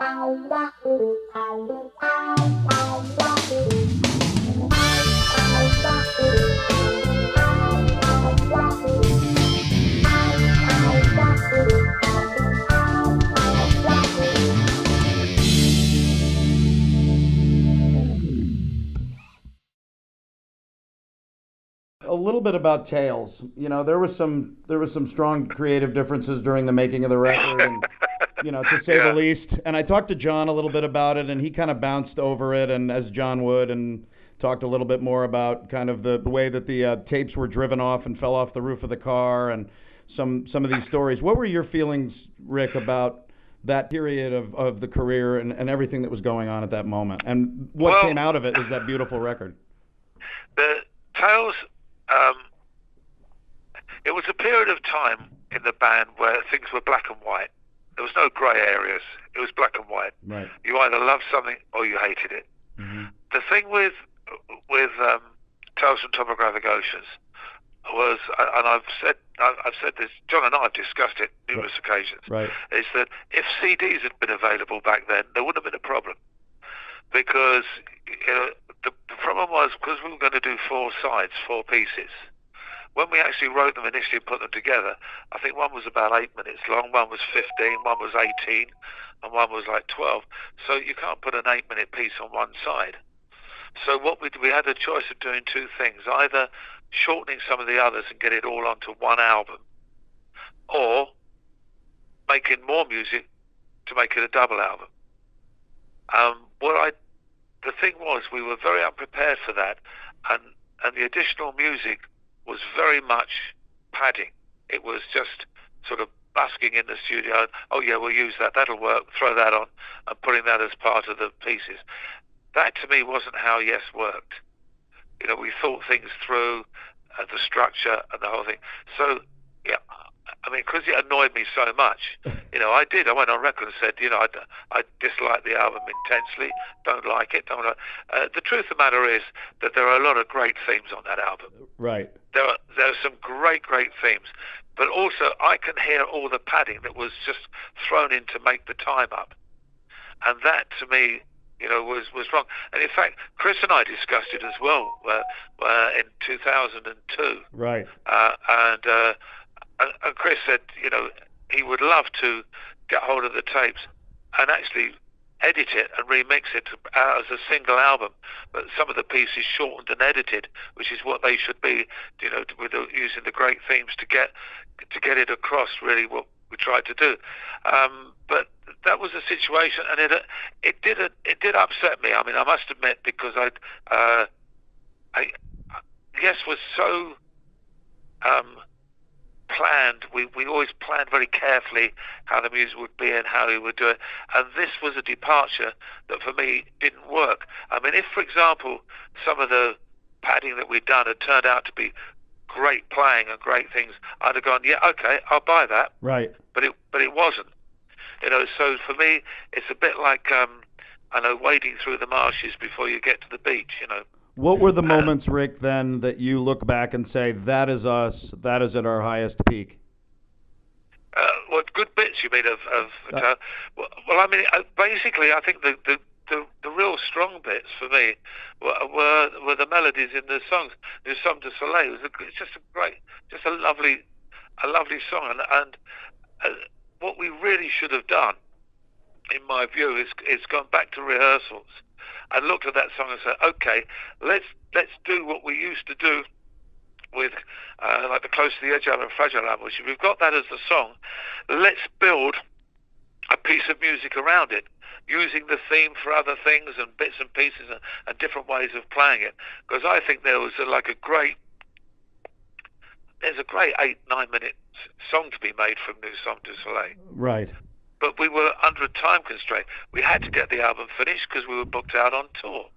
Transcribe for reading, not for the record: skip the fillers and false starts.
A little bit about Tails. There was some strong creative differences during the making of the record, and to say the Yeah. least. And I talked to John a little bit about it, and he kind of bounced over it, and as John would, and talked a little bit more about kind of the way that the tapes were driven off and fell off the roof of the car, and some of these stories. What were your feelings, Rick, about that period of the career and everything that was going on at that moment? And what Well, came out of it is that beautiful record. the Tales, um, it was a period of time in the band where things were black and white. There was no grey areas. It was black and white. Right. You either loved something or you hated it. Mm-hmm. The thing with Tales from Topographic Oceans was, and I've said this, John and I have discussed it numerous occasions, Right. is that if CDs had been available back then, there wouldn't have been a problem. Because the problem was, because we were going to do 4 sides, 4 pieces, when we actually wrote them initially and put them together, I think one was about 8 minutes long, one was 15, one was 18, and one was like 12. So you can't put an 8-minute piece on one side. So what we had a choice of doing 2 things: either shortening some of the others and get it all onto one album, or making more music to make it a double album. The thing was, we were very unprepared for that, and the additional music was very much padding. It was just sort of busking in the studio. Oh yeah, we'll use that. That'll work. Throw that on, and putting that as part of the pieces. That to me wasn't how Yes worked. We thought things through, the structure and the whole thing. So yeah, I mean, because it annoyed me so much, I went on record and said, I dislike the album intensely, don't like it, the truth of the matter is that there are a lot of great themes on that album. Right. There are some great themes, but also I can hear all the padding that was just thrown in to make the time up. And that, to me, was wrong. And in fact, Chris and I discussed it as well in 2002. Right. And Chris said, he would love to get hold of the tapes and actually edit it and remix it as a single album, but some of the pieces shortened and edited, which is what they should be, using the great themes to get it across really what we tried to do. But that was the situation, and it did upset me. I mean, I must admit, because Yes was so planned. We always planned very carefully how the music would be and how we would do it, and this was a departure that for me didn't work. I mean, if, for example, some of the padding that we'd done had turned out to be great playing and great things, I'd have gone, yeah, okay, I'll buy that. Right. But it wasn't. So for me, it's a bit like wading through the marshes before you get to the beach. What were the moments, Rick, then, that you look back and say, that is us, that is at our highest peak? What good bits you mean of well, I mean, basically, I think the real strong bits for me were the melodies in the songs. The Somme du Soleil it's just a lovely song, and what we really should have done, in my view, is gone back to rehearsals and looked at that song and said, okay, let's do what we used to do with like the Close to the Edge album and Fragile album, which we've got that as the song. Let's build a piece of music around it, using the theme for other things and bits and pieces and different ways of playing it. Because I think there was there's a great 8-9 minute song to be made from New Somme du Soleil. Right. But we were under a time constraint. We had to get the album finished because we were booked out on tour.